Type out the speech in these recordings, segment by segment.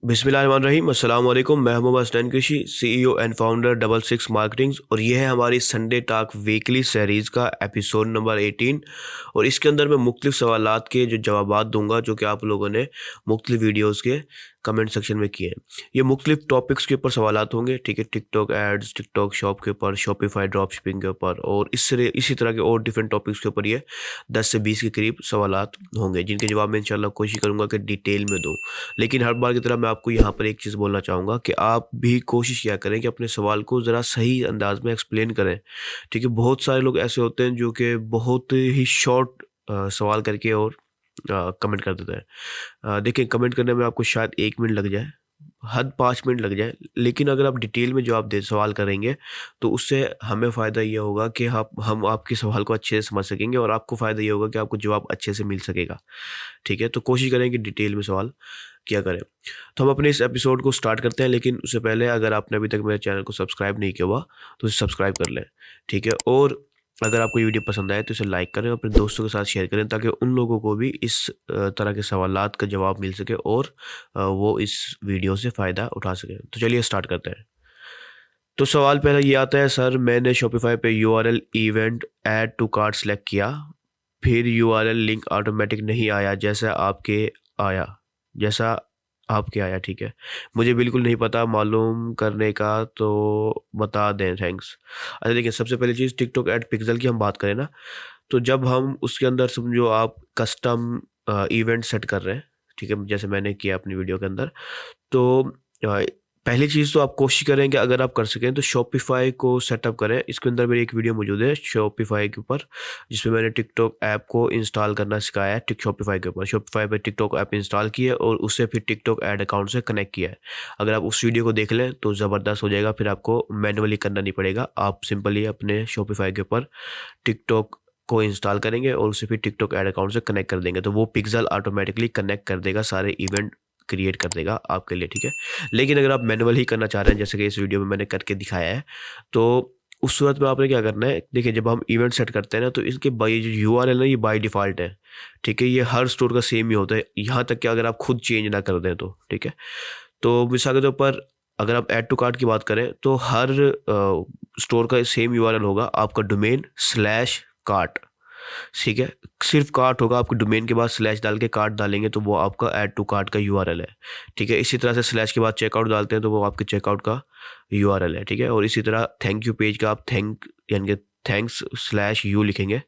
बिस्मिल्लाहिर्रहमानिर्रहीम अस्सलाम वालेकुम। मैं मोहम्मद हसनैन कृषि, CEO and founder double six marketings, और ये है हमारी संडे टॉक वीकली सीरीज़ का एपिसोड नंबर 18। और इसके अंदर मैं मुख्तलिफ सवालात के जो जवाबात दूंगा जो कि आप लोगों ने मुख्तलिफ वीडियोस के कमेंट सेक्शन में किए हैं। ये मुख्तलिफ टॉपिक्स के ऊपर सवालात होंगे, ठीक है। टिकटॉक एड्स, टिकटॉक शॉप के ऊपर, शॉपिफाई ड्रॉप शिपिंग के ऊपर, और इसी तरह के और डिफरेंट टॉपिक्स के ऊपर ये 10 से 20 के करीब सवालात होंगे, जिनके जवाब मैं इंशाल्लाह कोशिश करूंगा कि डिटेल में दूँ। लेकिन हर बार की तरह मैं आपको यहाँ पर एक चीज़ बोलना चाहूँगा कि आप भी कोशिश किया करें कि अपने सवाल को ज़रा सही अंदाज में एक्सप्लेन करें, ठीक है। बहुत सारे लोग ऐसे होते हैं जो कि बहुत ही शॉर्ट सवाल करके और कमेंट कर देते हैं। देखिए, कमेंट करने में आपको शायद 1 मिनट लग जाए, हद 5 मिनट लग जाए, लेकिन अगर आप डिटेल में जवाब दे सवाल करेंगे तो उससे हमें फ़ायदा ये होगा कि हम आपके सवाल को अच्छे से समझ सकेंगे, और आपको फ़ायदा ये होगा कि आपको जवाब अच्छे से मिल सकेगा, ठीक है। तो कोशिश करें कि डिटेल में सवाल किया करें। तो हम अपने इस एपिसोड को स्टार्ट करते हैं, लेकिन उससे पहले अगर आपने अभी तक मेरे चैनल को सब्सक्राइब नहीं किया हुआ तो इसे सब्सक्राइब कर लें, ठीक है। और अगर आपको ये वीडियो पसंद आए तो इसे लाइक करें और अपने दोस्तों के साथ शेयर करें, ताकि उन लोगों को भी इस तरह के सवालात का जवाब मिल सके और वो इस वीडियो से फ़ायदा उठा सकें। तो चलिए स्टार्ट करते हैं। तो सवाल पहला ये आता है, सर मैंने शॉपिफाई पे URL event add to cart select किया, फिर यूआरएल लिंक ऑटोमेटिक नहीं आया आया जैसा आपके आया, ठीक है। मुझे बिल्कुल नहीं पता, मालूम करने का तो बता दें, थैंक्स। अच्छा देखिए, सबसे पहली चीज़ टिकटॉक एड पिक्सल की हम बात करें ना, तो जब हम उसके अंदर समझो आप कस्टम इवेंट सेट कर रहे हैं, ठीक है, जैसे मैंने किया अपनी वीडियो के अंदर, तो पहली चीज़ तो आप कोशिश करें कि अगर आप कर सकें तो शॉपिफाई को सेटअप करें। इसके अंदर मेरी एक वीडियो मौजूद है शॉपिफाई के ऊपर, जिसमें मैंने टिकटॉक ऐप को इंस्टॉल करना सिखाया है। शॉपिफाई के ऊपर, शॉपिफाई पे टिकटॉक ऐप इंस्टॉल की है और उससे फिर टिकटॉक ऐड अकाउंट से कनेक्ट किया है। अगर आप उस वीडियो को देख लें तो ज़बरदस्त हो जाएगा, फिर आपको मैनुअली करना नहीं पड़ेगा। आप सिंपली अपने शॉपिफाई के ऊपर टिकटॉक को इंस्टॉल करेंगे और उसे फिर टिकटॉक ऐड अकाउंट से कनेक्ट कर देंगे, तो वो पिक्सल ऑटोमेटिकली कनेक्ट कर देगा, सारे इवेंट क्रिएट कर देगा आपके लिए, ठीक है। लेकिन अगर आप मैनुअल ही करना चाह रहे हैं, जैसे कि इस वीडियो में मैंने करके दिखाया है, तो उस सूरत में आपने क्या करना है, देखिए जब हम इवेंट सेट करते हैं ना, तो इसके बाई जो यूआरएल है ये बाय डिफ़ॉल्ट है, ठीक है। ये हर स्टोर का सेम ही होता है, यहाँ तक कि अगर आप खुद चेंज ना कर दें तो, ठीक है। तो मिसाल के तौर पर अगर आप ऐड टू कार्ट की बात करें तो हर स्टोर का सेम यूआरएल होगा, आपका डोमेन स्लैश कार्ट, ठीक है। सिर्फ कार्ट होगा, आपके डोमेन के बाद स्लैश डाल के कार्ट डालेंगे तो वो आपका ऐड टू कार्ट का यूआरएल है, ठीक है। इसी तरह से स्लैश के बाद चेकआउट डालते हैं तो वो आपके चेकआउट का यूआरएल है, ठीक है। और इसी तरह थैंक यू पेज का आप यानी कि थैंक्स स्लैश यू लिखेंगे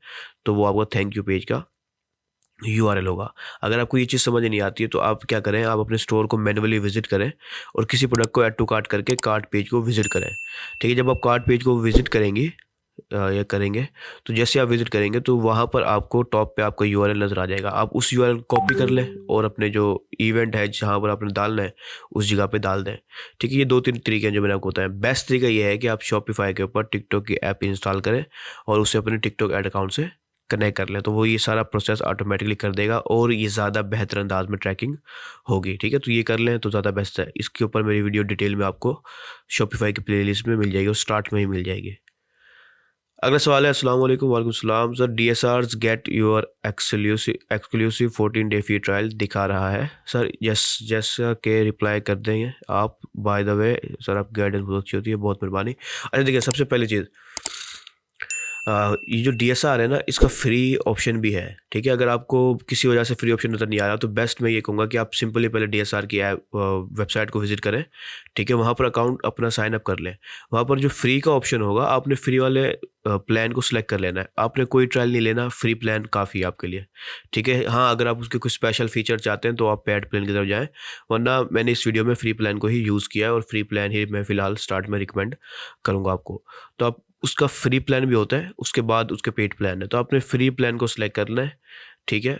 तो वो आपका थैंक यू पेज का यूआरएल होगा। अगर आपको ये चीज़ समझ नहीं आती है तो आप क्या करें, आप अपने स्टोर को मैनुअली विजिट करें और किसी प्रोडक्ट को ऐड टू कार्ट करके कार्ट पेज को विजिट करें, ठीक है। जब आप कार्ट पेज को विजिट करेंगे या करेंगे, तो जैसे आप विजिट करेंगे तो वहाँ पर आपको टॉप पे आपका यूआरएल नज़र आ जाएगा। आप उस यूआरएल कॉपी कर लें और अपने जो इवेंट है जहाँ पर आपने डालना है उस जगह पे डाल दें, ठीक है। ये 2-3 तरीके हैं जो मैंने आपको बताया। बेस्ट तरीका ये है कि आप शॉपिफाई के ऊपर टिकटॉक की ऐप इंस्टॉल करें और उससे अपने टिकटॉक ऐड अकाउंट से कनेक्ट कर लें, तो वो ये सारा प्रोसेस ऑटोमेटिकली कर देगा और ये ज़्यादा बेहतर अंदाज में ट्रैकिंग होगी, ठीक है। तो ये कर लें तो ज़्यादा बेस्ट है। इसके ऊपर मेरी वीडियो डिटेल में आपको शॉपिफाई की प्लेलिस्ट में मिल जाएगी और स्टार्ट में ही मिल जाएगी। अगला सवाल है, अस्सलाम वालेकुम। वालेकुम सलाम। सर डीएसआरस get your exclusive 14 day free trial दिखा रहा है सर, जैसा कि रिप्लाई कर देंगे आप। बाय द वे सर, आप गाइडेंस बहुत अच्छी होती है, बहुत मेहरबानी। अच्छा देखिए, सबसे पहली चीज़, ये जो डीएसआर है ना, इसका फ्री ऑप्शन भी है, ठीक है। अगर आपको किसी वजह से फ्री ऑप्शन नज़र नहीं आ रहा तो बेस्ट मैं ये कहूँगा कि आप सिंपली पहले डीएसआर की ऐप वेबसाइट को विजिट करें, ठीक है। वहाँ पर अकाउंट अपना साइन अप कर लें। वहाँ पर जो फ्री का ऑप्शन होगा, आपने फ्री वाले प्लान को सिलेक्ट कर लेना है। आपने कोई ट्रायल नहीं लेना, फ्री प्लान काफ़ी है आपके लिए, ठीक है। हाँ, अगर आप उसके कुछ स्पेशल फीचर चाहते हैं तो आप पेड प्लान की तरफ जाएँ, वरना मैंने इस वीडियो में फ्री प्लान को ही यूज़ किया है और फ्री प्लान ही मैं फ़िलहाल स्टार्ट में रिकमेंड करूँगा आपको। तो आप उसका फ्री प्लान भी होता है, उसके बाद उसके पेड प्लान है, तो आपने फ्री प्लान को सिलेक्ट करना है, ठीक है।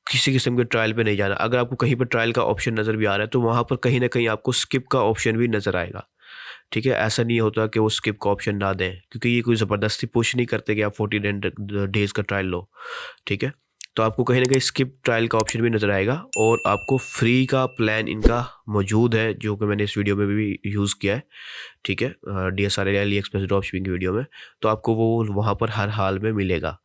किसी किस्म के ट्रायल पे नहीं जाना। अगर आपको कहीं पर ट्रायल का ऑप्शन नज़र भी आ रहा है तो वहाँ पर कहीं ना कहीं आपको स्किप का ऑप्शन भी नज़र आएगा, ठीक है। ऐसा नहीं होता कि वो स्किप का ऑप्शन ना दें, क्योंकि ये कोई ज़बरदस्ती पुश नहीं करते कि आप 14 डेज़ का ट्रायल लो, ठीक है। तो आपको कहीं ना कहीं स्किप ट्रायल का ऑप्शन भी नज़र आएगा और आपको फ्री का प्लान इनका मौजूद है, जो कि मैंने इस वीडियो में भी यूज़ किया है, ठीक है। DSR Ali express drop shipping की वीडियो में, तो आपको वो वहाँ पर हर हाल में मिलेगा,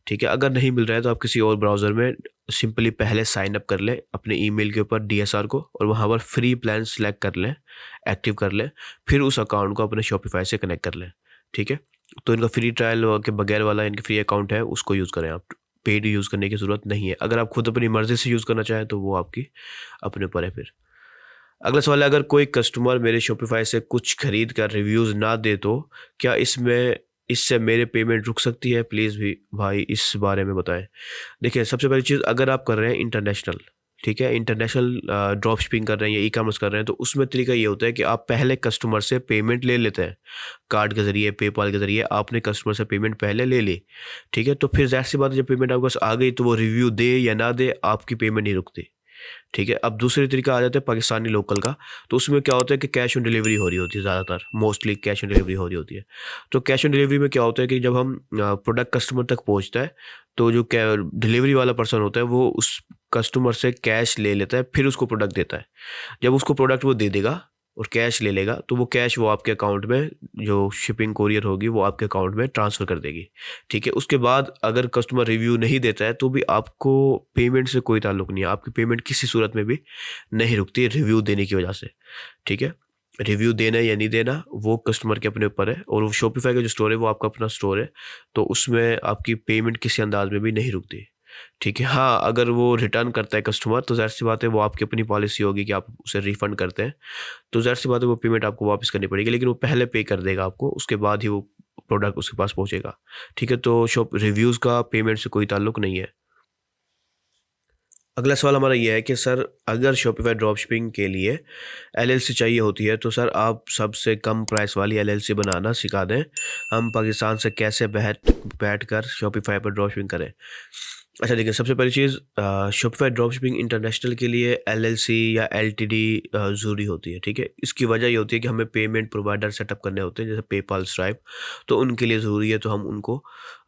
ठीक है। अगर नहीं मिल रहा है तो आप किसी और ब्राउज़र में सिंपली पहले साइन अप कर लें अपने ईमेल के ऊपर डीएसआर को, और वहाँ पर फ्री प्लान सेलेक्ट कर लें, एक्टिव कर लें, फिर उस अकाउंट को अपने शॉपिफाई से कनेक्ट कर लें। ठीक है। तो इनका फ्री ट्रायल के बगैर वाला इनका फ्री अकाउंट है, उसको यूज़ करें आप, पेड यूज़ करने की ज़रूरत नहीं है। अगर आप खुद अपनी मर्ज़ी से यूज़ करना चाहें तो वो आपकी अपने ऊपर है फिर। अगला सवाल है, अगर कोई कस्टमर मेरे शॉपिफाई से कुछ खरीद कर रिव्यूज़ ना दे तो क्या इससे मेरे पेमेंट रुक सकती है? प्लीज़ भी भाई इस बारे में बताएं। देखिए, सबसे पहली चीज़, अगर आप कर रहे हैं इंटरनेशनल, ठीक है, इंटरनेशनल ड्रॉप शिपिंग कर रहे हैं या ई कॉमर्स कर रहे हैं, तो उसमें तरीका ये होता है कि आप पहले कस्टमर से पेमेंट ले लेते हैं, कार्ड के ज़रिए, पेपाल के ज़रिए आपने कस्टमर से पेमेंट पहले ले ली। ठीक है। तो फिर ज़ाहिर सी बात है, जब पेमेंट आपके पास आ गई तो वो रिव्यू दे या ना दे, आपकी पेमेंट नहीं रुकती। ठीक है। अब दूसरी तरीका आ जाता है पाकिस्तानी लोकल का, तो उसमें क्या होता है कि कैश ऑन डिलीवरी हो रही होती है, ज़्यादातर मोस्टली कैश ऑन डिलीवरी हो रही होती है। तो कैश ऑन डिलीवरी में क्या होता है कि जब हम प्रोडक्ट कस्टमर तक पहुंचता है, तो जो डिलीवरी वाला पर्सन होता है वो उस कस्टमर से कैश ले लेता है, फिर उसको प्रोडक्ट देता है। जब उसको प्रोडक्ट वो दे देगा और कैश ले लेगा, तो वो कैश वो आपके अकाउंट में, जो शिपिंग कोरियर होगी वो आपके अकाउंट में ट्रांसफ़र कर देगी। ठीक है। उसके बाद अगर कस्टमर रिव्यू नहीं देता है तो भी आपको पेमेंट से कोई ताल्लुक नहीं है, आपकी पेमेंट किसी सूरत में भी नहीं रुकती रिव्यू देने की वजह से। ठीक है। रिव्यू देना या नहीं देना वो कस्टमर के अपने ऊपर है, और वो शॉपिफाई का जो स्टोर है वो आपका अपना स्टोर है, तो उसमें आपकी पेमेंट किसी अंदाज में भी नहीं रुकती। ठीक है। हाँ, अगर वो रिटर्न करता है कस्टमर, तो ज़ाहिर सी बात है वो आपकी अपनी पॉलिसी होगी कि आप उसे रिफ़ंड करते हैं, तो ज़ाहिर सी बात है वो पेमेंट आपको वापस करनी पड़ेगी, लेकिन वो पहले पे कर देगा आपको, उसके बाद ही वो प्रोडक्ट उसके पास पहुँचेगा। ठीक है। तो शॉप रिव्यूज़ का पेमेंट से कोई ताल्लुक नहीं है। अगला सवाल हमारा ये है कि सर, अगर शॉपिफाई ड्रॉप शिपिंग के लिए एलएलसी चाहिए होती है, तो सर आप सबसे कम प्राइस वाली एलएलसी बनाना सिखा दें। हम पाकिस्तान से कैसे बैठ कर शॉपिफाई पर ड्रॉप शिपिंग करें? अच्छा, देखिए, सबसे पहली चीज़, शॉपिफाई ड्रॉप शिपिंग इंटरनेशनल के लिए एलएलसी या एलटीडी ज़रूरी होती है। ठीक है। इसकी वजह ये होती है कि हमें पेमेंट प्रोवाइडर सेटअप करने होते हैं, जैसे पेपाल, स्ट्राइप, तो उनके लिए ज़रूरी है, तो हम उनको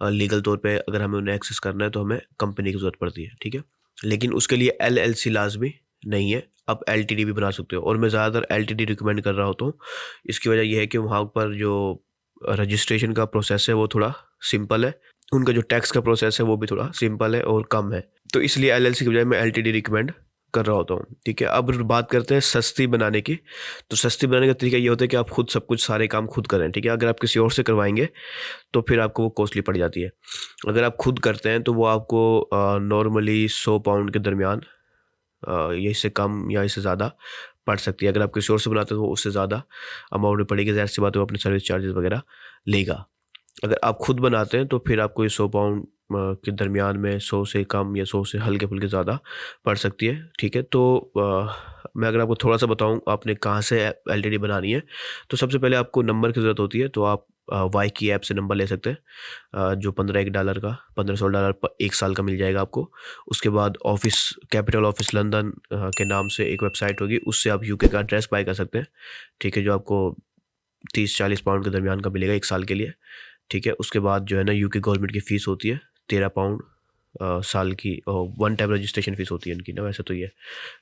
लीगल तौर पे अगर हमें उन्हें एक्सेस करना है तो हमें कंपनी की ज़रूरत पड़ती है। ठीक है। लेकिन उसके लिए एलएलसी लाज़मी नहीं है, आप एलटीडी भी बना सकते हो, और मैं ज़्यादातर एलटीडी रिकमेंड कर रहा होता हूँ। इसकी वजह ये है कि वहाँ पर जो रजिस्ट्रेशन का प्रोसेस है वो थोड़ा सिंपल है, उनका जो टैक्स का प्रोसेस है वो भी थोड़ा सिंपल है और कम है, तो इसलिए एलएलसी की बजाय मैं एलटीडी रिकमेंड कर रहा होता हूँ। ठीक है। अब बात करते हैं सस्ती बनाने की। तो सस्ती बनाने का तरीका ये होता है कि आप खुद सब कुछ, सारे काम खुद करें। ठीक है। अगर आप किसी और से करवाएंगे तो फिर आपको वो कॉस्टली पड़ जाती है। अगर आप खुद करते हैं तो वो आपको नॉर्मली 100 पाउंड के दरमियान, या इससे कम या इससे ज़्यादा पड़ सकती है। अगर आप किसी और से बनाते हैं तो उससे ज़्यादा अमाउंट में पड़ेगी, ज़ाहिर सी बात है वो अपने सर्विस चार्जेस वगैरह लेगा। अगर आप खुद बनाते हैं तो फिर आपको ये 100 पाउंड के दरमियान में 100 से कम या 100 से हल्के-फुल्के ज़्यादा पड़ सकती है। ठीक है। तो मैं अगर आपको थोड़ा-सा बताऊँ आपने कहाँ से एलटीडी बनानी है, तो सबसे पहले आपको नंबर की ज़रूरत होती है, तो आप वाई की ऐप से नंबर ले सकते हैं, जो $15 का, $15-16 प 1 साल का मिल जाएगा आपको। उसके बाद ऑफ़िस, कैपिटल ऑफ़िस लंदन के नाम से एक वेबसाइट होगी, उससे आप यूके का एड्रेस बाय कर सकते हैं। ठीक है। जो आपको 30-40 पाउंड के दरमियान का मिलेगा 1 साल के लिए। ठीक है। उसके बाद जो है ना, यूके गवर्नमेंट की फ़ीस होती है 13 पाउंड साल की, और वन टाइम रजिस्ट्रेशन फ़ीस होती है इनकी ना, वैसे तो ये,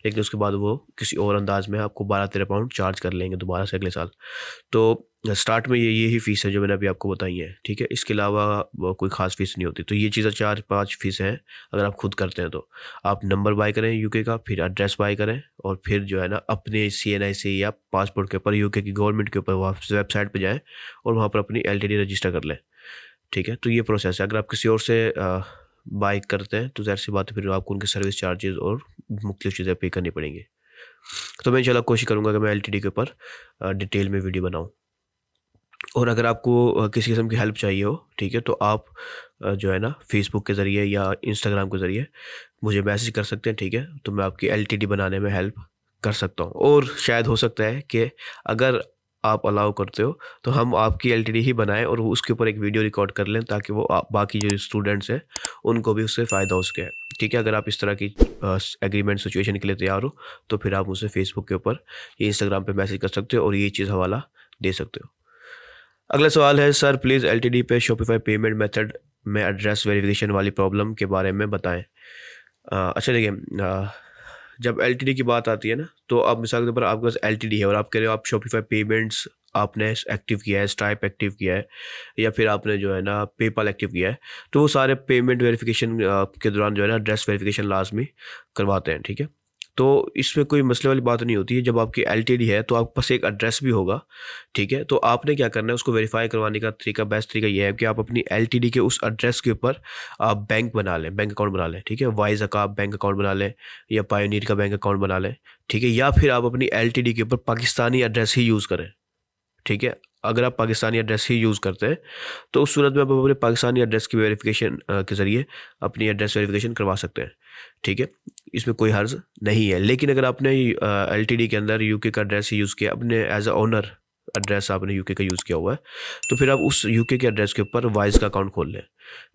लेकिन उसके बाद वो किसी और अंदाज में आपको 12-13 पाउंड चार्ज कर लेंगे दोबारा से अगले साल। तो स्टार्ट में यही फ़ीस है जो मैंने अभी आपको बताई है। ठीक है। इसके अलावा कोई ख़ास फ़ीस नहीं होती। तो ये चीज़ें 4-5 फ़ीस हैं अगर आप खुद करते हैं तो। आप नंबर बाय करें यूके का, फिर एड्रेस बाय करें, और फिर जो है ना अपने सीएनआई से या पासपोर्ट के ऊपर यूके की गवर्नमेंट के ऊपर वेबसाइट पे जाएँ और वहाँ पर अपनी एलटीडी रजिस्टर कर लें। ठीक है। तो ये प्रोसेस है। अगर आप किसी और से बाय करते हैं तो ज़ाहिर सी बात है फिर आपको उनके सर्विस चार्जेस और मुख्तलिफ़ चीज़ें पे करनी पड़ेंगी। तो मैं इंशाल्लाह कोशिश करूँगा कि मैं एलटीडी के ऊपर डिटेल में वीडियो बनाऊँ। और अगर आपको किसी किस्म की हेल्प चाहिए हो, ठीक है, तो आप जो है ना फ़ेसबुक के ज़रिए या इंस्टाग्राम के ज़रिए मुझे मैसेज कर सकते हैं। ठीक है। तो मैं आपकी एलटीडी बनाने में हेल्प कर सकता हूँ, और शायद हो सकता है कि अगर आप अलाउ करते हो तो हम आपकी एलटीडी ही बनाएं और वो उसके ऊपर एक वीडियो रिकॉर्ड कर लें, ताकि वो बाकी जो स्टूडेंट्स हैं उनको भी उससे फ़ायदा हो सके। ठीक है। अगर आप इस तरह की एग्रीमेंट सिचुएशन के लिए तैयार हो तो फिर आप मुझसे फ़ेसबुक के ऊपर या इंस्टाग्राम पे मैसेज कर सकते हो और ये चीज़ हवाला दे सकते हो। अगला सवाल है, सर प्लीज़ एलटीडी पे शॉपिफाई पेमेंट मेथड में एड्रेस वेरिफिकेशन वाली प्रॉब्लम के बारे में बताएं। अच्छा, देखिए, जब एलटीडी की बात आती है ना, तो अब मिसाल के तौर पर आपके पास एलटीडी है और आप कह रहे हो आप शॉपिफाई पेमेंट्स आपने एक्टिव किया है, स्ट्राइप एक्टिव किया है, या फिर आपने जो है ना पेपाल एक्टिव किया है, तो वो सारे पेमेंट वेरिफिकेशन के दौरान जो है ना एड्रेस वेरिफिकेशन लाजमी करवाते हैं, ठीक है। तो इसमें कोई मसले वाली बात नहीं होती है। जब आपकी एलटीडी है तो आपके पास एक एड्रेस भी होगा, ठीक है। तो आपने क्या करना है, उसको वेरीफाई करवाने का तरीका, बेस्ट तरीका ये है कि आप अपनी एलटीडी के उस एड्रेस के ऊपर आप बैंक बना लें, बैंक अकाउंट बना लें, ठीक है। वाइज़ का आप बैंक अकाउंट बना लें, या पायोनियर का बैंक अकाउंट बना लें, ठीक है। या फिर आप अपनी एलटीडी के ऊपर पाकिस्तानी एड्रेस ही यूज़ करें, ठीक है। अगर आप पाकिस्तानी एड्रेस ही यूज़ करते हैं तो उस सूरत में आप अपने पाकिस्तानी एड्रेस की वेरिफिकेशन के ज़रिए अपनी एड्रेस वेरिफिकेशन करवा सकते हैं, ठीक है। इसमें कोई हर्ज नहीं है। लेकिन अगर आपने एलटीडी के अंदर यूके का एड्रेस ही यूज़ किया, अपने एज अ ओनर एड्रेस आपने यूके का यूज़ किया हुआ है, तो फिर आप उस यूके के एड्रेस के ऊपर वाइज का अकाउंट खोल लें।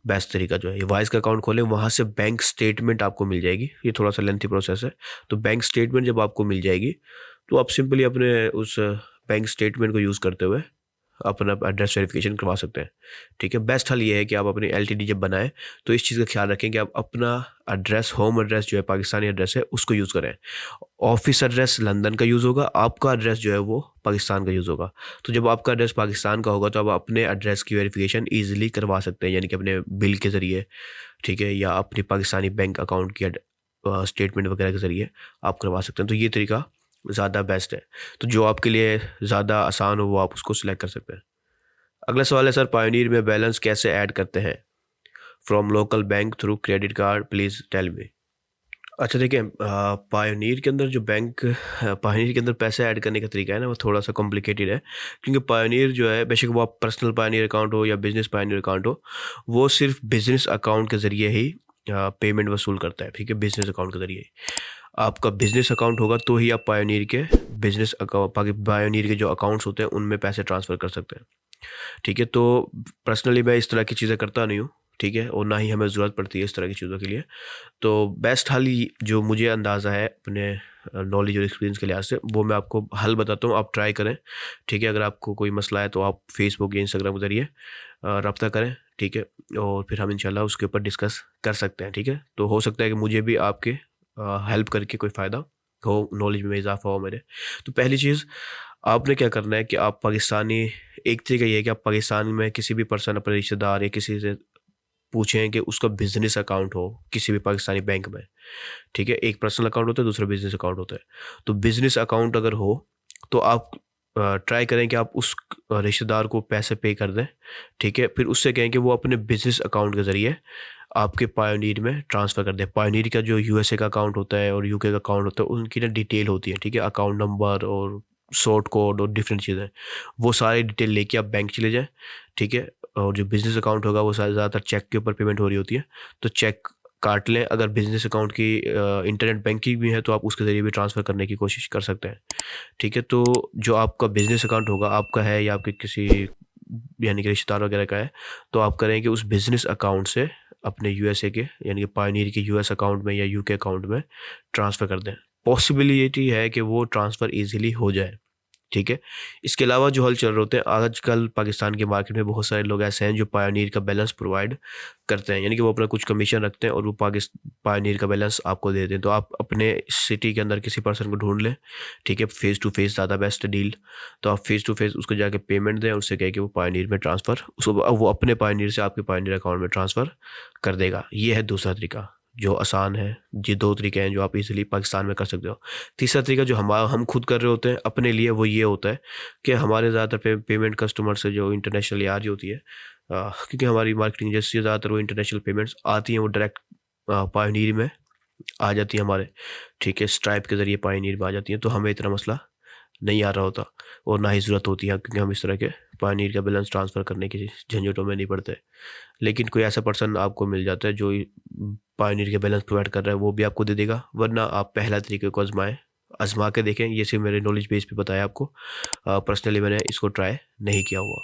बेस्ट तरीका जो है, ये वाइज का अकाउंट खोलें, वहाँ से बैंक स्टेटमेंट आपको मिल जाएगी। ये थोड़ा सा लेंथी प्रोसेस है। तो बैंक स्टेटमेंट जब आपको मिल जाएगी तो आप सिंपली अपने उस बैंक स्टेटमेंट को यूज़ करते हुए अपना एड्रेस वेरिफिकेशन करवा सकते हैं, ठीक है। बेस्ट हल ये है कि आप अपनी एलटीडी जब बनाएं तो इस चीज़ का ख्याल रखें कि आप अपना एड्रेस, होम एड्रेस जो है पाकिस्तानी एड्रेस है, उसको यूज़ करें। ऑफिस एड्रेस लंदन का यूज़ होगा, आपका एड्रेस जो है वो पाकिस्तान का यूज़ होगा। तो जब आपका एड्रेस पाकिस्तान का होगा तो आप अपने एड्रेस की वेरिफिकेशन ईजिली करवा सकते हैं, यानी कि अपने बिल के ज़रिए, ठीक है, या अपनी पाकिस्तानी बैंक अकाउंट की स्टेटमेंट वगैरह के ज़रिए आप करवा सकते हैं। तो ये तरीका ज़्यादा बेस्ट है। तो जो आपके लिए ज़्यादा आसान हो वो आप उसको सिलेक्ट कर सकते हैं। अगला सवाल है, सर पायोनियर में बैलेंस कैसे ऐड करते हैं? From local bank through credit card, please tell me. अच्छा देखिए, पायोनियर के अंदर जो बैंक पायोनियर के अंदर पैसे ऐड करने का तरीका है ना, वो थोड़ा सा कॉम्प्लिकेटेड है। क्योंकि पायोनियर जो है, बेशक वो आप पर्सनल पायोनियर अकाउंट हो या बिजनेस पायोनियर अकाउंट हो, वो सिर्फ बिजनेस अकाउंट के ज़रिए ही पेमेंट वसूल करता है, ठीक है। बिजनेस अकाउंट के ज़रिए आपका बिजनेस अकाउंट होगा तो ही आप पायोनियर के बिजनेस अकाउंट, पायोनियर के जो अकाउंट्स होते हैं उनमें पैसे ट्रांसफ़र कर सकते हैं, ठीक है। तो पर्सनली मैं इस तरह की चीज़ें करता नहीं हूँ, ठीक है, और ना ही हमें ज़रूरत पड़ती है इस तरह की चीज़ों के लिए। तो बेस्ट हल जो मुझे अंदाज़ा है अपने नॉलेज और एक्सपीरियंस के लिहाज से, वो मैं आपको हल बताता हूँ, आप ट्राई करें, ठीक है। अगर आपको कोई मसला है तो आप फेसबुक या इंस्टाग्राम के ज़रिए रब्ता करें, ठीक है, और फिर हम इंशाल्लाह उसके ऊपर डिस्कस कर सकते हैं, ठीक है। तो हो सकता है कि मुझे भी आपके हेल्प करके कोई फ़ायदा हो, नॉलेज में इजाफा हो मेरे। तो पहली चीज़ आपने क्या करना है कि आप पाकिस्तानी, एक तरीका ये है कि आप पाकिस्तान में किसी भी पर्सन, अपने रिश्तेदार या किसी से पूछें कि उसका बिजनेस अकाउंट हो किसी भी पाकिस्तानी बैंक में, ठीक है। एक पर्सनल अकाउंट होता है, दूसरा बिजनेस अकाउंट होता है। तो बिजनेस अकाउंट अगर हो तो आप ट्राई करें कि आप उस रिश्तेदार को पैसे पे कर दें, ठीक है। फिर उससे कहें कि वो अपने बिजनेस अकाउंट के ज़रिए आपके पायोनियर में ट्रांसफ़र कर दें। पायोनियर का जो यूएसए का अकाउंट होता है और यूके का अकाउंट होता है, उनकी ना डिटेल होती है, ठीक है। अकाउंट नंबर और सॉर्ट कोड और डिफरेंट चीज़ें, वो सारी डिटेल लेके आप बैंक चले जाएँ, ठीक है। और जो बिज़नेस अकाउंट होगा वो ज़्यादातर चेक के ऊपर पेमेंट हो रही होती है, तो चेक काट लें। अगर बिज़नेस अकाउंट की इंटरनेट बैंकिंग भी है तो आप उसके ज़रिए भी ट्रांसफ़र करने की कोशिश कर सकते हैं, ठीक है। तो जो आपका बिज़नेस अकाउंट होगा, आपका है या आपके किसी यानी कि रिश्तेदार वगैरह का है, तो आप करें कि उस बिज़नेस अकाउंट से अपने यूएसए के यानी कि पायोनियर के यूएस अकाउंट में या यूके अकाउंट में ट्रांसफ़र कर दें। पॉसिबिलिटी है कि वो ट्रांसफ़र ईज़िली हो जाए, ठीक है। इसके अलावा जो हल चल रहे होते हैं आजकल पाकिस्तान की मार्केट में, बहुत सारे लोग ऐसे हैं जो पायोनियर का बैलेंस प्रोवाइड करते हैं, यानी कि वो अपना कुछ कमीशन रखते हैं और वो पायोनियर का बैलेंस आपको दे देते हैं। तो आप अपने सिटी के अंदर किसी पर्सन को ढूंढ लें, ठीक है, फेस टू फेस ज़्यादा बेस्ट डील। तो आप फेस टू फेस उसको जाके पेमेंट दें, उससे कहें कि वो पायोनियर में ट्रांसफ़र, उसको वो अपने पायोनियर से आपके पायोनियर अकाउंट में ट्रांसफ़र कर देगा। ये है दूसरा तरीका जो आसान है। ये दो तरीके हैं जो आप इजीली पाकिस्तान में कर सकते हो। तीसरा तरीका जो हम खुद कर रहे होते हैं अपने लिए, वो ये होता है कि हमारे ज़्यादातर पेमेंट कस्टमर से जो इंटरनेशनली आ रही होती है, क्योंकि हमारी मार्केटिंग जैसी ज़्यादातर वो इंटरनेशनल पेमेंट्स आती हैं, वो डायरेक्ट पायोनियर में आ जाती है हमारे, ठीक है, स्ट्राइप के ज़रिए पायोनियर में आ जाती हैं। तो हमें इतना मसला नहीं आ रहा होता और ना ही ज़रूरत होती है, क्योंकि हम इस तरह के पायोनियर का बैलेंस ट्रांसफ़र करने की झंझटों में नहीं पड़ते। लेकिन कोई ऐसा पर्सन आपको मिल जाता है जो पायोनियर के बैलेंस प्रोवाइड कर रहा है, वो भी आपको दे देगा। वरना आप पहला तरीके को आज़मा के देखें। ये सिर्फ मेरे नॉलेज बेस पे बताया आपको, पर्सनली मैंने इसको ट्राई नहीं किया हुआ,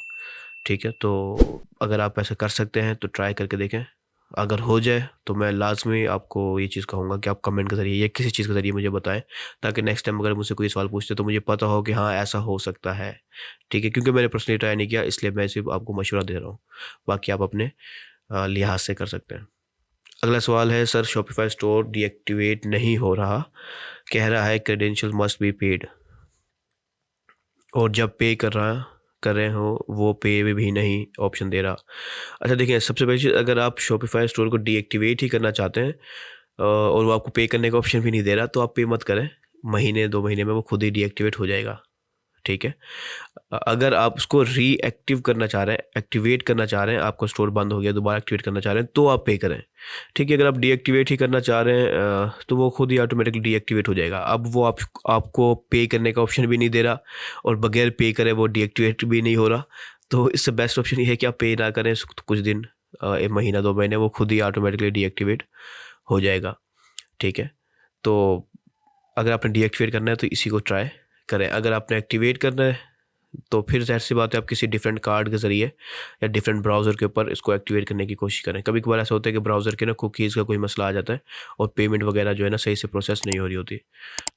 ठीक है। तो अगर आप ऐसा कर सकते हैं तो ट्राई करके देखें। अगर हो जाए तो मैं लाज़मी आपको ये चीज़ कहूँगा कि आप कमेंट के ज़रिए या किसी चीज़ के ज़रिए मुझे बताएँ, ताकि नेक्स्ट टाइम अगर मुझसे कोई सवाल पूछते तो मुझे पता हो कि हाँ, ऐसा हो सकता है, ठीक है। क्योंकि मैंने पर्सनली ट्राई नहीं किया, इसलिए मैं सिर्फ आपको मशवरा दे रहा हूँ। बाकी आप अपने लिहाज से कर सकते हैं। अगला सवाल है, सर शॉपिफाई स्टोर डीएक्टिवेट नहीं हो रहा, कह रहा है क्रेडेंशियल मस्ट बी पेड। और जब पे कर रहे हो वो पे भी नहीं ऑप्शन दे रहा। अच्छा देखिए, सबसे पहली चीज़, अगर आप शॉपिफाई स्टोर को डीएक्टिवेट ही करना चाहते हैं और वो आपको पे करने का ऑप्शन भी नहीं दे रहा, तो आप पे मत करें। महीने 2 महीने में वो खुद ही डीएक्टिवेट हो जाएगा, ठीक है। अगर आप उसको रीएक्टिव करना चाह रहे हैं, एक्टिवेट करना चाह रहे हैं, आपका स्टोर बंद हो गया, दोबारा एक्टिवेट करना चाह रहे हैं, तो आप पे करें, ठीक है। अगर आप डीएक्टिवेट ही करना चाह रहे हैं तो वो खुद ही ऑटोमेटिकली डीएक्टिवेट हो जाएगा। अब वो आपको पे करने का ऑप्शन भी नहीं दे रहा और बगैर पे करे वो डीएक्टिवेट भी नहीं हो रहा। तो इससे बेस्ट ऑप्शन ये है कि आप पे ना करें कुछ दिन, 1 महीना 2 महीने, वो खुद ही ऑटोमेटिकली डीएक्टिवेट हो जाएगा, ठीक है। तो अगर आपने डीएक्टिवेट करना है तो इसी को ट्राई करें। अगर आपने एक्टिवेट करना है तो फिर ज़ाहिर सी बात है, आप किसी डिफरेंट कार्ड के ज़रिए या डिफरेंट ब्राउज़र के ऊपर इसको एक्टिवेट करने की कोशिश करें। कभी कभार ऐसा होता है कि ब्राउज़र के ना कुकीज़ का कोई मसला आ जाता है और पेमेंट वगैरह जो है ना सही से प्रोसेस नहीं हो रही होती।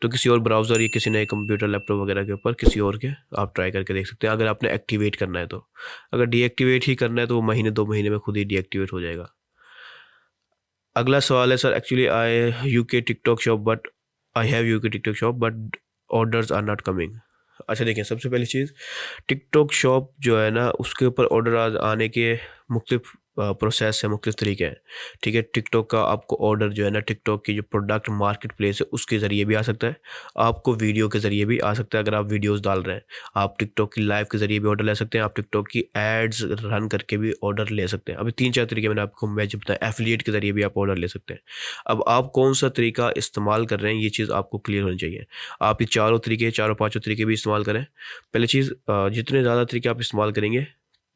तो किसी और ब्राउज़र या किसी नए कंप्यूटर लैपटॉप वगैरह के ऊपर किसी और के आप ट्राई करके देख सकते हैं, अगर आपने एक्टिवेट करना है तो। अगर डीएक्टिवेट ही करना है तो वो महीने 2 महीने में खुद ही डीएक्टिवेट हो जाएगा। अगला सवाल है, sir actually I UK TikTok shop but I have UK TikTok shop but orders are not coming. अच्छा देखिए, सबसे पहली चीज़, टिकटॉक शॉप जो है ना उसके ऊपर ऑर्डर आने के मुख्तलिफ प्रोसेस है, मुख्तलिफ तरीके हैं, ठीक है। टिकटॉक का आपको ऑर्डर जो है ना टिकटॉक की जो प्रोडक्ट मार्केट प्लेस है उसके ज़रिए भी आ सकता है, आपको वीडियो के ज़रिए भी आ सकता है। अगर आप वीडियोस डाल रहे हैं, आप टिकटॉक की लाइव के ज़रिए भी ऑर्डर ले सकते हैं, आप टिकटॉक की एड्स रन करके भी ऑर्डर ले सकते हैं। अभी 3-4 तरीके मैंने आपको मैच बताया, एफिलिएट के ज़रिए भी आप ऑर्डर ले सकते हैं। अब आप कौन सा तरीका इस्तेमाल कर रहे हैं, ये चीज़ आपको क्लियर होनी चाहिए। आप ये चारों तरीके, चारों पाँचों तरीके भी इस्तेमाल करें। पहली चीज़, जितने ज़्यादा तरीके आप इस्तेमाल करेंगे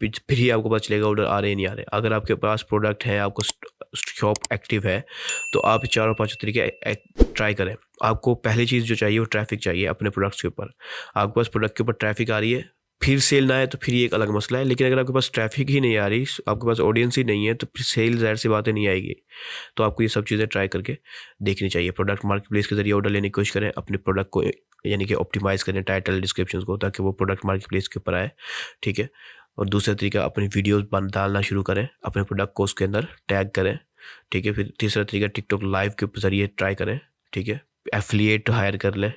फिर ही आपको पता चलेगा ऑर्डर आ रहे हैं नहीं आ रहे। अगर आपके पास प्रोडक्ट है, आपको शॉप एक्टिव है, तो आप चारों पाँचों तरीके ट्राई करें। आपको पहली चीज़ जो चाहिए वो ट्रैफिक चाहिए अपने प्रोडक्ट्स के ऊपर। आपके पास प्रोडक्ट के ऊपर ट्रैफिक आ रही है, फिर सेल ना आए तो फिर ये एक अलग मसला है। लेकिन अगर आपके पास ट्रैफिक ही नहीं आ रही, आपके पास ऑडियंस ही नहीं है, तो फिर सेल ज़ाहिर सी बातें नहीं आएगी। तो आपको ये सब चीज़ें ट्राई करके देखनी चाहिए। प्रोडक्ट मार्केट प्लेस के ज़रिए ऑर्डर लेने की कोशिश करें, अपने प्रोडक्ट को यानी कि ऑप्टिमाइज़ करें टाइटल डिस्क्रिप्शन को, ताकि वो प्रोडक्ट मार्केट प्लेस के ऊपर आए, ठीक है। और दूसरा तरीका, अपनी वीडियोस बन डालना शुरू करें, अपने प्रोडक्ट को उसके अंदर टैग करें, ठीक है। फिर तीसरा तरीका, टिकटॉक लाइव के ज़रिए ट्राई करें, ठीक है। एफिलिएट हायर कर लें,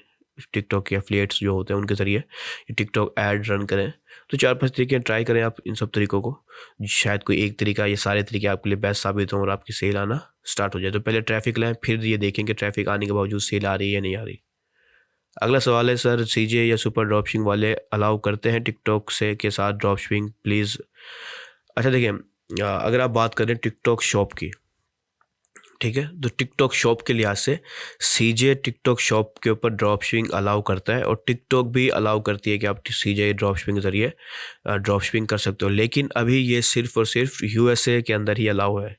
टिकटॉक के एफिलिएट्स जो होते हैं उनके ज़रिए टिकटॉक ऐड रन करें। तो 4-5 तरीके ट्राई करें आप इन सब तरीक़ों को। शायद कोई एक तरीका, ये सारे तरीके आपके लिए बेस्ट साबित हों और आपकी सेल आना स्टार्ट हो जाए। तो पहले ट्रैफिक लाएँ, फिर ये देखें कि ट्रैफिक आने के बावजूद सेल आ रही है या नहीं आ रही। अगला सवाल है, सर सीजे या सुपर ड्रॉपशिपिंग वाले अलाउ करते हैं टिकटॉक से के साथ ड्रॉपशिपिंग प्लीज़। अच्छा देखिए, अगर आप बात करें टिकटॉक शॉप की, ठीक है, तो टिकटॉक शॉप के लिहाज से सीजे टिकटॉक शॉप के ऊपर ड्रॉपशिपिंग अलाउ करता है और टिकटॉक भी अलाउ करती है कि आप सीजे ड्रॉपशिपिंग के ज़रिए ड्रॉपशिपिंग कर सकते हो। लेकिन अभी ये सिर्फ और सिर्फ यूएसए के अंदर ही अलाउ है,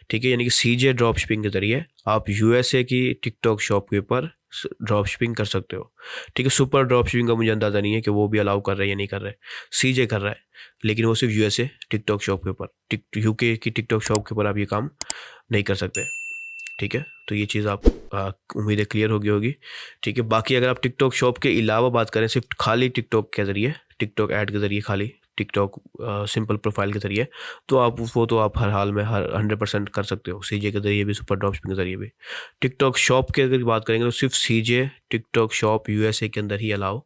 ठीक है। यानी कि सीजे ड्रॉप शिपिंग के ज़रिए आप यूएसए की टिकटॉक शॉप के ऊपर ड्रॉप शिपिंग कर सकते हो, ठीक है। सुपर ड्रॉप शिपिंग का मुझे अंदाज़ा नहीं है कि वो भी अलाउ कर रहे हैं या नहीं कर रहे। सीजे कर रहा है, लेकिन वो सिर्फ यूएसए टिकटॉक शॉप के ऊपर, यूके की टिकटॉक शॉप के ऊपर आप ये काम नहीं कर सकते, ठीक है। तो ये चीज़ आप उम्मीद है क्लियर हो गई होगी, ठीक है। बाकी अगर आप टिकटॉक शॉप के अलावा बात करें, सिर्फ खाली टिकटॉक के ज़रिए, टिकटॉक ऐड के ज़रिए, खाली टिकटॉक सिंपल प्रोफाइल के ज़रिए, तो आप हर हाल में 100% कर सकते हो, सीजे के ज़रिए भी, सुपर ड्रॉपशिपिंग के ज़रिए भी। टिकटॉक शॉप की अगर बात करेंगे तो सिर्फ सीजे टिकटॉक शॉप यूएसए के अंदर ही अलाउ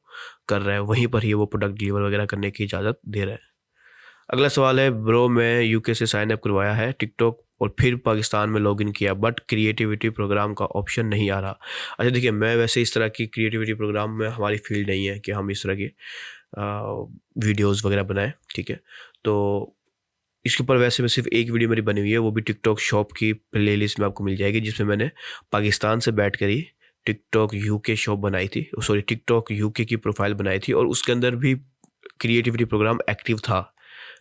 कर रहा है, वहीं पर ही वो प्रोडक्ट डिलीवर वगैरह करने की इजाज़त दे रहा है। अगला सवाल है, ब्रो मैं यूके से साइन अप करवाया है टिकटॉक और फिर पाकिस्तान में लॉगिन किया बट क्रिएटिविटी प्रोग्राम का ऑप्शन नहीं आ रहा। अच्छा देखिए, मैं वैसे इस तरह की क्रिएटिविटी प्रोग्राम में हमारी फील्ड नहीं है कि हम इस तरह की वीडियोस वगैरह बनाएं, ठीक है। तो इसके ऊपर वैसे में सिर्फ एक वीडियो मेरी बनी हुई है, वो भी टिकटॉक शॉप की प्लेलिस्ट में आपको मिल जाएगी, जिसमें मैंने पाकिस्तान से बैठ कर ही टिकटॉक यूके शॉप बनाई थी, सॉरी टिकटॉक यूके की प्रोफाइल बनाई थी और उसके अंदर भी क्रिएटिविटी प्रोग्राम एक्टिव था,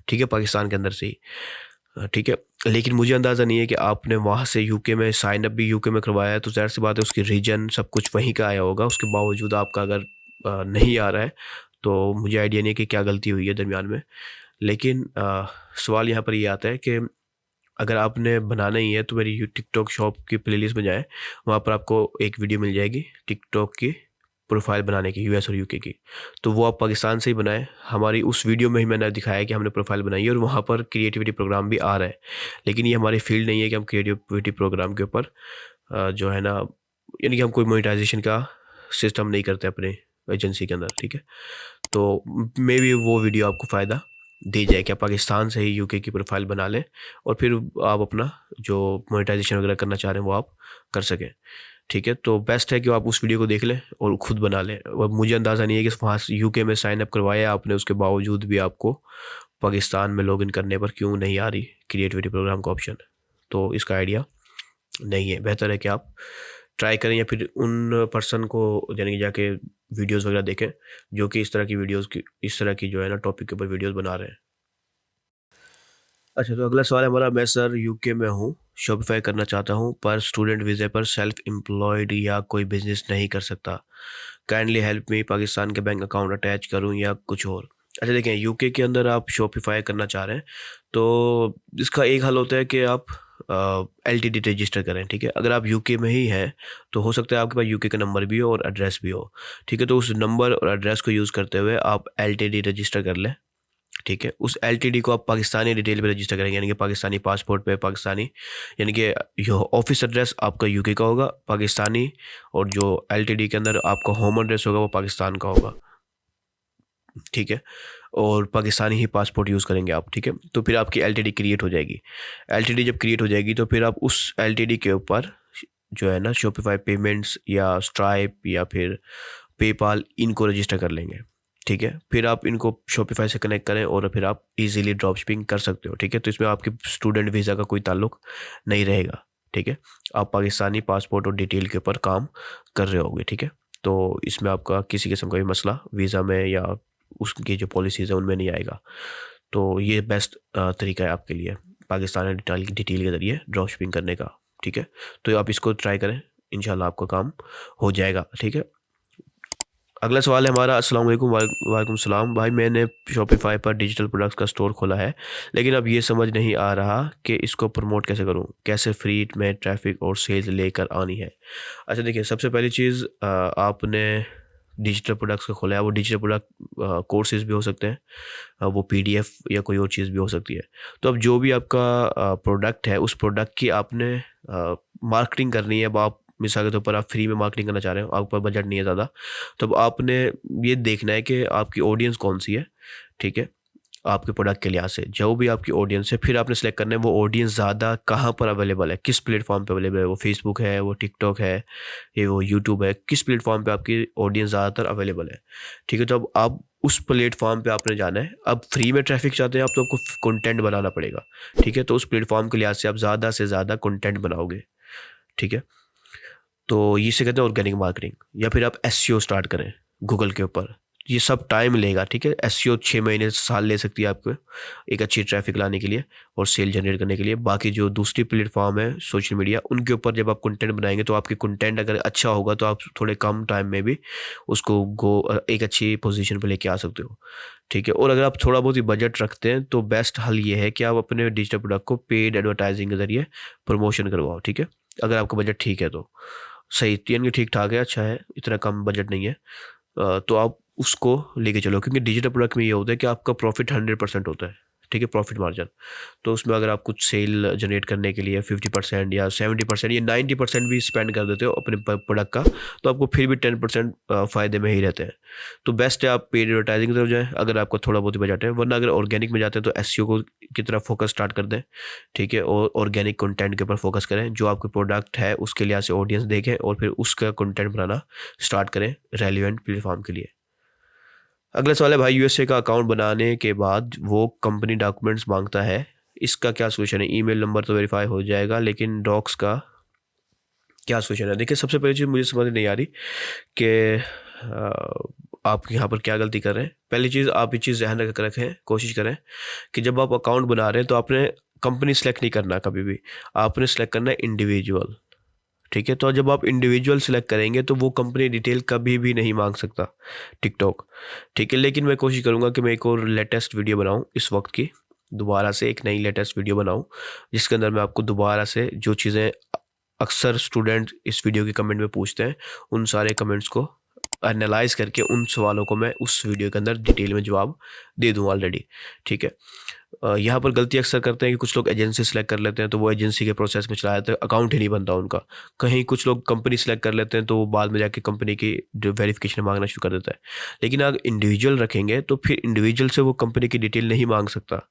ठीक है, पाकिस्तान के अंदर से ही, ठीक है। लेकिन मुझे अंदाज़ा नहीं है कि आपने वहाँ से यूके में साइन अप भी यूके में करवाया है, तो ज़ाहिर सी बात है उसकी रीजन सब कुछ वहीं का आया होगा। उसके बावजूद आपका अगर नहीं आ रहा है तो मुझे आइडिया नहीं है कि क्या गलती हुई है दरमियान में। लेकिन सवाल यहाँ पर ये आता है कि अगर आपने बनाना ही है तो मेरी टिकटॉक शॉप की प्लेलिस्ट में जाएँ, वहाँ पर आपको एक वीडियो मिल जाएगी टिकटॉक की प्रोफाइल बनाने की, यूएस और यूके की। तो वो आप पाकिस्तान से ही बनाएं। हमारी उस वीडियो में ही मैंने दिखाया कि हमने प्रोफाइल बनाई है और वहाँ पर क्रिएटिविटी प्रोग्राम भी आ रहा है। लेकिन ये हमारी फील्ड नहीं है कि हम क्रिएटिविटी प्रोग्राम के ऊपर जो है ना, यानी कि हम कोई मोनेटाइजेशन का सिस्टम नहीं करते अपने एजेंसी के अंदर, ठीक है। तो मे बी वो वीडियो आपको फ़ायदा दे जाए कि आप पाकिस्तान से ही यूके की प्रोफाइल बना लें और फिर आप अपना जो मोनेटाइजेशन वगैरह करना चाह रहे हैं वो आप कर सकें, ठीक है। तो बेस्ट है कि आप उस वीडियो को देख लें और खुद बना लें। और मुझे अंदाज़ा नहीं है कि वहाँ यूके में साइन अप करवाया आपने, उसके बावजूद भी आपको पाकिस्तान में लॉगिन करने पर क्यों नहीं आ रही क्रिएटिविटी प्रोग्राम का ऑप्शन। तो इसका आइडिया नहीं है। बेहतर है कि आप ट्राई करें या फिर उन पर्सन को यानी कि जाके वीडियोस वगैरह देखें जो कि इस तरह की वीडियोस की इस तरह की जो है ना टॉपिक के ऊपर वीडियोस बना रहे हैं। अच्छा, तो अगला सवाल है हमारा, मैं सर यूके में हूँ, शॉपिफाई करना चाहता हूँ पर स्टूडेंट वीज़े पर सेल्फ एम्प्लॉयड या कोई बिजनेस नहीं कर सकता। काइंडली हेल्प मी, पाकिस्तान के बैंक अकाउंट अटैच करूँ या कुछ और। अच्छा देखें, यूके के अंदर आप शॉपिफाई करना चाह रहे हैं तो इसका एक हल होता है कि आप एलटीडी रजिस्टर करें, ठीक है। अगर आप यूके में ही हैं तो हो सकता है आपके पास यूके का नंबर भी हो और एड्रेस भी हो, ठीक है। तो उस नंबर और एड्रेस को यूज़ करते हुए आप एलटीडी रजिस्टर कर लें, ठीक है। उस एलटीडी को आप पाकिस्तानी डिटेल पे रजिस्टर करेंगे, यानी कि पाकिस्तानी पासपोर्ट पे पाकिस्तानी, यानी कि यो ऑफिस एड्रेस आपका यूके का होगा पाकिस्तानी, और जो एलटीडी के अंदर आपका होम एड्रेस होगा वो पाकिस्तान का होगा, ठीक है। और पाकिस्तानी ही पासपोर्ट यूज़ करेंगे आप, ठीक है। तो फिर आपकी एलटीडी क्रिएट हो जाएगी। एलटीडी जब क्रिएट हो जाएगी तो फिर आप उस एलटीडी के ऊपर जो है ना शॉपिफाई पेमेंट्स या स्ट्राइप या फिर पेपाल इनको रजिस्टर कर लेंगे, ठीक है। फिर आप इनको शॉपिफाई से कनेक्ट करें और फिर आप इजीली ड्रॉप शिपिंग कर सकते हो, ठीक है। तो इसमें आपके स्टूडेंट वीज़ा का कोई ताल्लुक नहीं रहेगा, ठीक है। आप पाकिस्तानी पासपोर्ट और डिटेल के ऊपर काम कर रहे होगे, ठीक है। तो इसमें आपका किसी किस्म का भी मसला वीज़ा में या उसकी जो पॉलिसीज़ है उनमें नहीं आएगा। तो ये बेस्ट तरीका है आपके लिए पाकिस्तानी डिटेल के ज़रिए ड्रॉप शिपिंग करने का, ठीक है। तो आप इसको ट्राई करें, इंशाल्लाह आपका काम हो जाएगा, ठीक है। अगला सवाल है हमारा, अस्सलाम वालेकुम। वालेकुम सलाम भाई, मैंने शॉपिफाई पर डिजिटल प्रोडक्ट्स का स्टोर खोला है लेकिन अब ये समझ नहीं आ रहा कि इसको प्रमोट कैसे करूं, कैसे फ्री में ट्रैफिक और सेल्स लेकर आनी है। अच्छा देखिए, सबसे पहली चीज़ आपने डिजिटल प्रोडक्ट्स का खोला है, वो डिजिटल प्रोडक्ट कोर्सेज भी हो सकते हैं, वो पीडीएफ या कोई और चीज़ भी हो सकती है। तो अब जो भी आपका प्रोडक्ट है उस प्रोडक्ट की आपने मार्केटिंग करनी है। अब आप मिसाल के तौर पर आप फ्री में मार्केटिंग करना चाह रहे हो, आपके पास बजट नहीं है ज़्यादा, तो अब आपने ये देखना है कि आपकी ऑडियंस कौन सी है, ठीक है। आपके प्रोडक्ट के लिहाज से जो भी आपकी ऑडियंस है, फिर आपने सेलेक्ट करना है वो ऑडियंस ज़्यादा कहाँ पर अवेलेबल है, किस प्लेटफॉर्म पे अवेलेबल है। वो फेसबुक है, वो टिकटॉक है, ये वो यूट्यूब है, किस प्लेटफॉर्म पे आपकी ऑडियंस ज़्यादातर अवेलेबल है, ठीक है। तो अब आप उस प्लेटफॉर्म पे आपने जाना है। अब फ्री में ट्रैफिक चाहते हैं आप तो आपको कंटेंट बनाना पड़ेगा, ठीक है। तो उस प्लेटफॉर्म के लिहाज से आप ज़्यादा से ज़्यादा कंटेंट बनाओगे, ठीक है। तो इसे कहते हैं ऑर्गेनिक मार्केटिंग। या फिर आप एसईओ स्टार्ट करें गूगल के ऊपर, ये सब टाइम लेगा, ठीक है। एसईओ 6 महीने साल ले सकती है आपको एक अच्छी ट्रैफिक लाने के लिए और सेल जनरेट करने के लिए। बाकी जो दूसरी प्लेटफॉर्म है सोशल मीडिया, उनके ऊपर जब आप कंटेंट बनाएंगे तो आपके कंटेंट अगर अच्छा होगा तो आप थोड़े कम टाइम में भी उसको एक अच्छी पोजीशन पर लेके आ सकते हो, ठीक है। और अगर आप थोड़ा बहुत ही बजट रखते हैं तो बेस्ट हल ये है कि आप अपने डिजिटल प्रोडक्ट को पेड एडवर्टाइजिंग के जरिए प्रमोशन करवाओ, ठीक है। अगर आपका बजट ठीक है तो सही, यानी कि ठीक ठाक है, अच्छा है, इतना कम बजट नहीं है, तो आप उसको लेके चलो। क्योंकि डिजिटल प्रोडक्ट में ये होता है कि आपका प्रॉफिट 100% होता है, ठीक है, प्रॉफिट मार्जिन। तो उसमें अगर आप कुछ सेल जनरेट करने के लिए 50% या 70% या 90% भी स्पेंड कर देते हो अपने प्रोडक्ट का, तो आपको फिर भी 10% फ़ायदे में ही रहते हैं। तो बेस्ट है आप पेड एडवर्टाइजिंग की तरफ जाएँ अगर आपको थोड़ा बहुत ही बजट है, वरना अगर ऑर्गेनिक में जाते हैं तो एसईओ को की तरफ फोकस स्टार्ट कर दें, ठीक है। और ऑर्गेनिक कंटेंट के ऊपर फोकस करें, जो आपके प्रोडक्ट है उसके लिहाज से ऑडियंस देखें और फिर उसका कंटेंट बनाना स्टार्ट करें रेलिवेंट प्लेटफॉर्म के लिए। अगला सवाल है भाई, यूएसए का अकाउंट बनाने के बाद वो कंपनी डॉक्यूमेंट्स मांगता है, इसका क्या सोल्यूशन है। ईमेल नंबर तो वेरीफाई हो जाएगा लेकिन डॉक्स का क्या सोल्यूशन है। देखिए, सबसे पहली चीज़ मुझे समझ नहीं आ रही कि आप यहाँ पर क्या गलती कर रहे हैं। पहली चीज़, आप ये चीज़ ध्यान रख रखें, कोशिश करें कि जब आप अकाउंट बना रहे हैं तो आपने कंपनी सेलेक्ट नहीं करना कभी भी, आपने सेलेक्ट करना है इंडिविजुअल, ठीक है। तो जब आप इंडिविजुअल सेलेक्ट करेंगे तो वो कंपनी डिटेल कभी भी नहीं मांग सकता टिकटॉक, ठीक है। लेकिन मैं कोशिश करूँगा कि मैं एक और लेटेस्ट वीडियो बनाऊँ इस वक्त की, दोबारा से एक नई लेटेस्ट वीडियो बनाऊँ जिसके अंदर मैं आपको दोबारा से जो चीज़ें अक्सर स्टूडेंट इस वीडियो के कमेंट में पूछते हैं उन सारे कमेंट्स को एनालाइज करके उन सवालों को मैं उस वीडियो के अंदर डिटेल में जवाब दे दूँ ऑलरेडी, ठीक है। यहाँ पर गलती अक्सर करते हैं कि कुछ लोग एजेंसी सेलेक्ट कर लेते हैं तो वो एजेंसी के प्रोसेस में चला जाता है, अकाउंट ही नहीं बनता उनका। कहीं कुछ लोग कंपनी सेलेक्ट कर लेते हैं तो वो बाद में जाके कंपनी की जो वेरिफिकेशन मांगना शुरू कर देता है। लेकिन अगर इंडिविजुअल रखेंगे तो फिर इंडिविजुअल से वो कंपनी की डिटेल नहीं मांग सकता,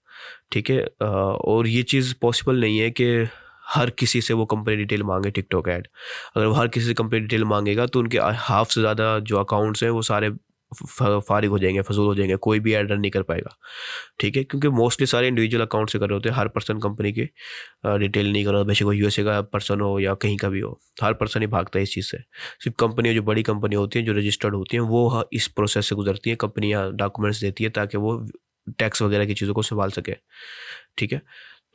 ठीक है। और ये चीज़ पॉसिबल नहीं है कि हर किसी से वो कंपनी डिटेल मांगे टिकटॉक ऐड। अगर वो हर किसी से कंपनी डिटेल मांगेगा तो उनके हाफ से ज़्यादा जो अकाउंट्स हैं वो सारे फारिग हो जाएंगे, फजूल हो जाएंगे, कोई भी ऐड रन नहीं कर पाएगा, ठीक है। क्योंकि मोस्टली सारे इंडिविजुअल अकाउंट से कर रहे होते हैं, हर पर्सन कंपनी की डिटेल नहीं कर रहा, बेशक वो यूएसए का पर्सन हो या कहीं का भी हो, हर पर्सन ही भागता है इस चीज़ से। सिर्फ कंपनी जो बड़ी कंपनी होती हैं जो रजिस्टर्ड होती हैं वो इस प्रोसेस से गुजरती हैं, कंपनियाँ डॉक्यूमेंट्स देती है ताकि वो टैक्स वगैरह की चीज़ों को संभाल सके, ठीक है।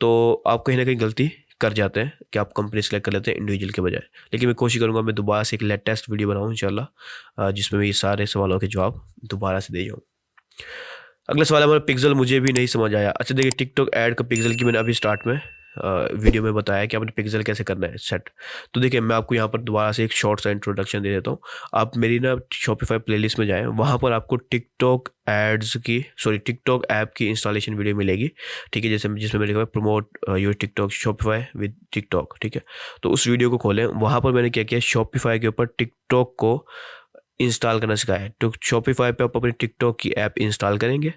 तो आप कहीं ना कहीं गलती कर जाते हैं कि आप कंपनी सेलेक्ट कर लेते हैं इंडिविजुअल के बजाय। लेकिन मैं कोशिश करूँगा मैं दोबारा से एक लेटेस्ट वीडियो बनाऊँ इंशाल्लाह, जिसमें मैं ये सारे सवालों के जवाब दोबारा से दे जाऊँ। अगला सवाल हमारा पिक्सल मुझे भी नहीं समझ आया। अच्छा देखिए, टिकटॉक ऐड का पिक्सल की मैंने अभी स्टार्ट में वीडियो में बताया कि आपने पिक्सल कैसे करना है सेट। तो देखिए मैं आपको यहाँ पर दोबारा से एक शॉर्ट सा इंट्रोडक्शन दे देता हूँ। आप मेरी ना शॉपिफाई प्लेलिस्ट में जाएं, वहाँ पर आपको टिकटॉक ऐप की इंस्टॉलेशन वीडियो मिलेगी, ठीक है। जैसे जिसमें मैंने लिखा है promote your TikTok Shopify with TikTok, ठीक है। तो उस वीडियो को खोलें, वहाँ पर मैंने क्या किया, शॉपिफाई के ऊपर टिकटॉक को इंस्टॉल करना सिखाया है। तो शॉपिफाई पे आप अपने टिकटॉक की ऐप इंस्टॉल करेंगे,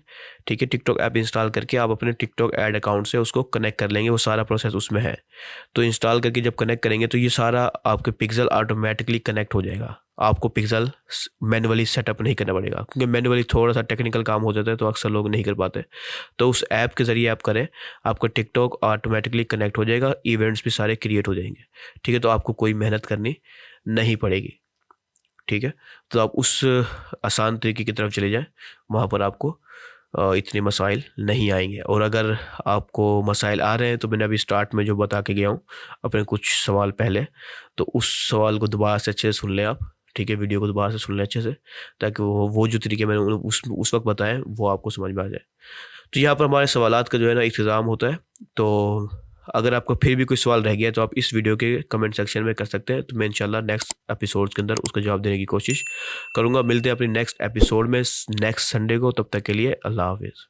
ठीक है। टिकटॉक ऐप इंस्टॉल करके आप अपने टिकटॉक ऐड अकाउंट से उसको कनेक्ट कर लेंगे, वो सारा प्रोसेस उसमें है। तो इंस्टॉल करके जब कनेक्ट करेंगे तो ये सारा आपके पिक्सल ऑटोमेटिकली कनेक्ट हो जाएगा। आपको पिक्सल मैनुअली सेटअप नहीं करना पड़ेगा, क्योंकि मैनुअली थोड़ा सा टेक्निकल काम हो जाता है तो अक्सर लोग नहीं कर पाते। तो उस ऐप के ज़रिए आप करें, आपका टिकटॉक ऑटोमेटिकली कनेक्ट हो जाएगा, इवेंट्स भी सारे क्रिएट हो जाएंगे, ठीक है। तो आपको कोई मेहनत करनी नहीं पड़ेगी, ठीक है। तो आप उस आसान तरीके की तरफ चले जाएं, वहाँ पर आपको इतने मसाइल नहीं आएंगे। और अगर आपको मसाइल आ रहे हैं तो मैंने अभी स्टार्ट में जो बता के गया हूँ अपने कुछ सवाल पहले, तो उस सवाल को दोबारा से अच्छे से सुन लें आप, ठीक है। वीडियो को दोबारा से सुन लें अच्छे से, ताकि वो जो तरीके मैंने उस वक्त बताए वो आपको समझ में आ जाए। तो यहाँ पर हमारे सवालात का जो है ना इंतज़ाम होता है। तो अगर आपको फिर भी कोई सवाल रह गया तो आप इस वीडियो के कमेंट सेक्शन में कर सकते हैं, तो मैं इंशाल्लाह नेक्स्ट एपिसोड के अंदर उसका जवाब देने की कोशिश करूँगा। मिलते हैं अपनी नेक्स्ट एपिसोड में नेक्स्ट संडे को, तब तक के लिए अल्लाह हाफिज़।